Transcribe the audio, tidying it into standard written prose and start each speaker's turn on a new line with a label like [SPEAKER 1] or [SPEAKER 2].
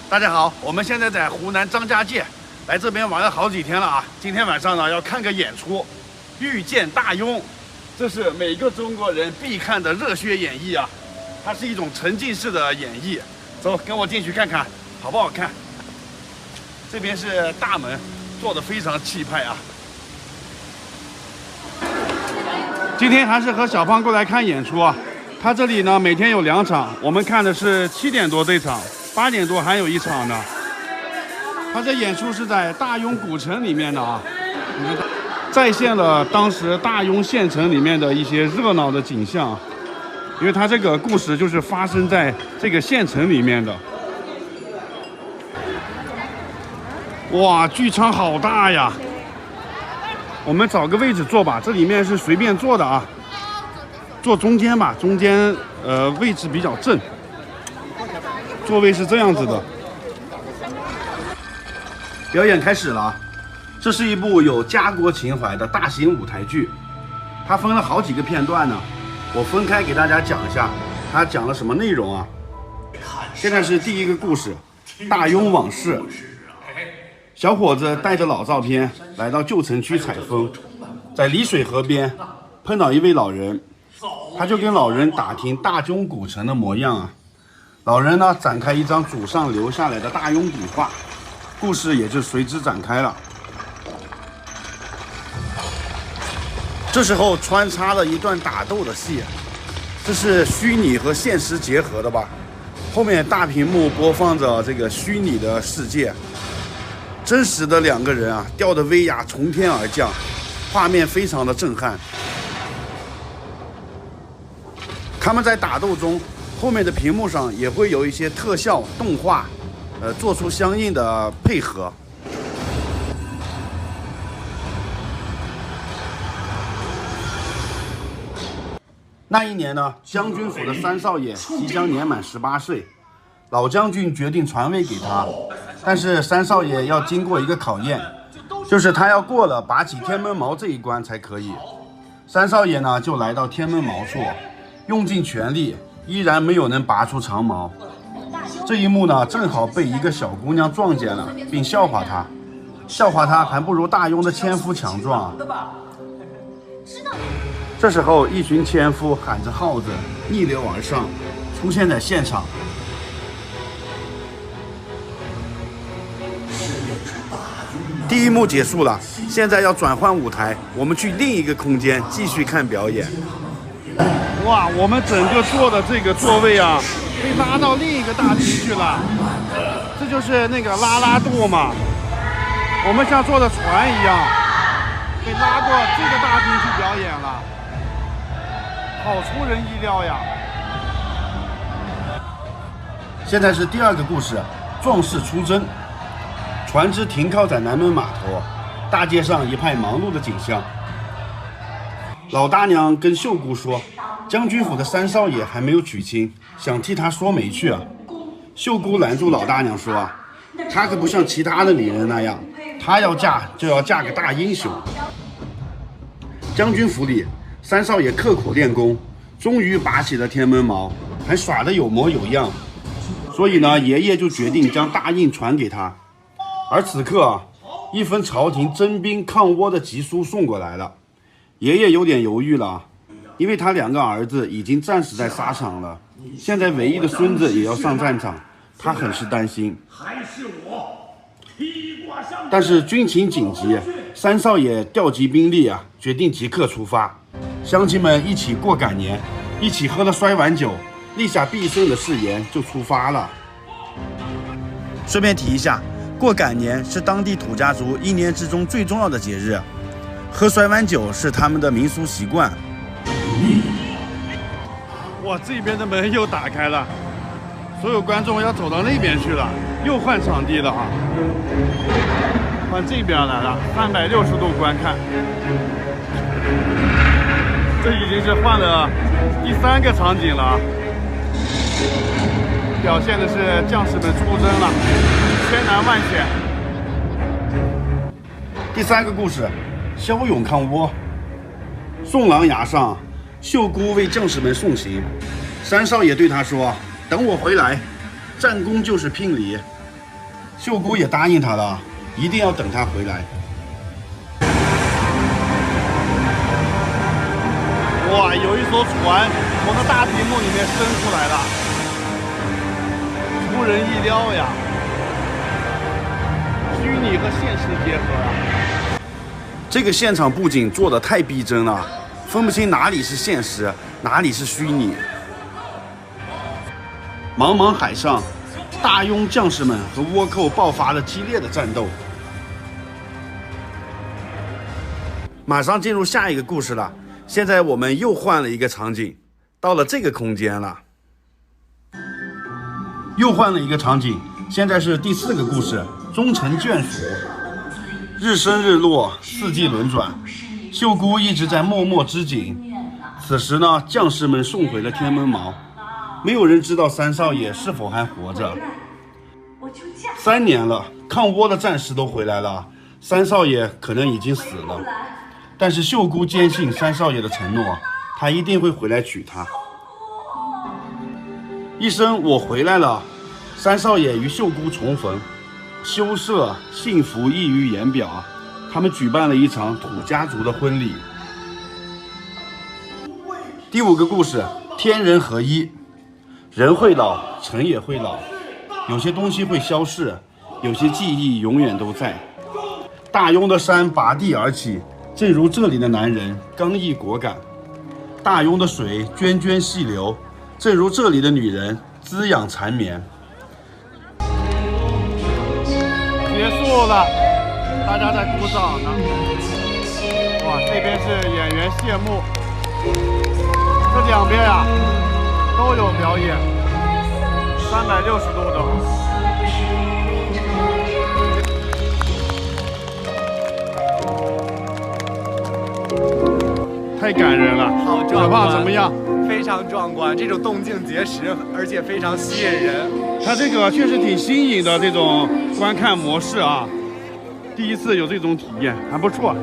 [SPEAKER 1] 大家好，我们现在在湖南张家界，来这边玩了好几天了啊。今天晚上呢要看个演出，《遇见大庸》，这是每个中国人必看的热血演绎啊。它是一种沉浸式的演绎。走，跟我进去看看，好不好看？这边是大门，做的非常气派啊。今天还是和小胖过来看演出啊。他这里呢每天有2场，我们看的是7点多这场，8点多还有1场呢。他这演出是在大庸古城里面的啊，你们再现了当时大庸县城里面的一些热闹的景象。因为他这个故事就是发生在这个县城里面的。哇，剧场好大呀！我们找个位置坐吧，这里面是随便坐的啊。坐中间吧，中间位置比较正，座位是这样子的。表演开始了，这是一部有家国情怀的大型舞台剧，它分了好几个片段呢，我分开给大家讲一下，它讲了什么内容啊？现在是第一个故事，大庸往事。小伙子带着老照片来到旧城区采风，在丽水河边碰到一位老人。他就跟老人打听大庸古城的模样啊，老人呢展开一张祖上留下来的大庸笔画，故事也就随之展开了。这时候穿插了一段打斗的戏，这是虚拟和现实结合的吧？后面大屏幕播放着这个虚拟的世界，真实的2个人啊吊着威亚从天而降，画面非常的震撼。他们在打斗中，后面的屏幕上也会有一些特效动画，做出相应的配合。那一年呢，将军府的3少爷即将年满18岁，老将军决定传位给他，但是3少爷要经过一个考验，就是他要过了拔起天门矛这一关才可以。3少爷呢就来到天门矛处。用尽全力，依然没有能拔出长矛。这一幕呢，正好被一个小姑娘撞见了，并笑话她还不如大庸的纤夫强壮。这时候，一群纤夫喊着号子，逆流而上，出现在现场。第一幕结束了，现在要转换舞台，我们去另一个空间继续看表演。哇，我们整个坐的这个座位啊，被拉到另一个大厅去了。这就是那个拉拉舵嘛，我们像坐的船一样，被拉过这个大厅去表演了，好出人意料呀！现在是第2个故事，壮士出征。船只停靠在南门码头，大街上一派忙碌的景象。老大娘跟秀姑说，将军府的3少爷还没有娶亲，想替他说媒去啊。秀姑拦住老大娘说，她可不像其他的女人那样，她要嫁就要嫁个大英雄。将军府里，3少爷刻苦练功，终于拔起了天门矛，还耍得有模有样。所以呢，爷爷就决定将大印传给他。而此刻啊，一封朝廷征兵抗倭的急书送过来了。爷爷有点犹豫了，因为他2个儿子已经战死在沙场了，现在唯一的孙子也要上战场，他很是担心。但是军情紧急，3少爷调集兵力啊，决定即刻出发。乡亲们一起过赶年，一起喝了摔碗酒，立下必胜的誓言，就出发了。顺便提一下，过赶年是当地土家族1年之中最重要的节日。喝摔碗酒是他们的民俗习惯。哇，这边的门又打开了，所有观众要走到那边去了，又换场地了啊！换这边来了，360度观看。这已经是换了第3个场景了啊！表现的是将士们出征了，千难万险。第3个故事。骁勇抗倭。宋郎崖上，秀姑为将士们送行。3少爷对他说：“等我回来，战功就是聘礼，秀姑也答应他了，一定要等他回来。哇，有一艘船从那大屏幕里面伸出来了，出人意料呀！虚拟和现实结合啊！这个现场布景做得太逼真了，分不清哪里是现实，哪里是虚拟。茫茫海上，大庸将士们和倭寇爆发了激烈的战斗。马上进入下一个故事了。现在我们又换了一个场景，到了这个空间了。又换了一个场景，现在是第4个故事，终成眷属。日升日落，四季轮转，秀姑一直在默默织锦。此时呢，将士们送回了天门锚，没有人知道三少爷是否还活着。3年了，抗倭的战士都回来了，三少爷可能已经死了。但是秀姑坚信三少爷的承诺，他一定会回来娶她。一声我回来了，三少爷与秀姑重逢，羞涩幸福溢于言表。他们举办了一场土家族的婚礼。第5个故事，天人合一。人会老，城也会老，有些东西会消逝，有些记忆永远都在。大庸的山拔地而起，正如这里的男人刚毅果敢；大庸的水涓涓细流，正如这里的女人滋养缠绵。结束了，大家在鼓掌呢。哇，这边是演员谢幕，这2边啊都有表演，360度的。太感人了，
[SPEAKER 2] 好壮观！
[SPEAKER 1] 可怕怎么样？
[SPEAKER 2] 非常壮观，这种动静结实，而且非常吸引人。
[SPEAKER 1] 它这个确实挺新颖的这种观看模式啊，第一次有这种体验，还不错。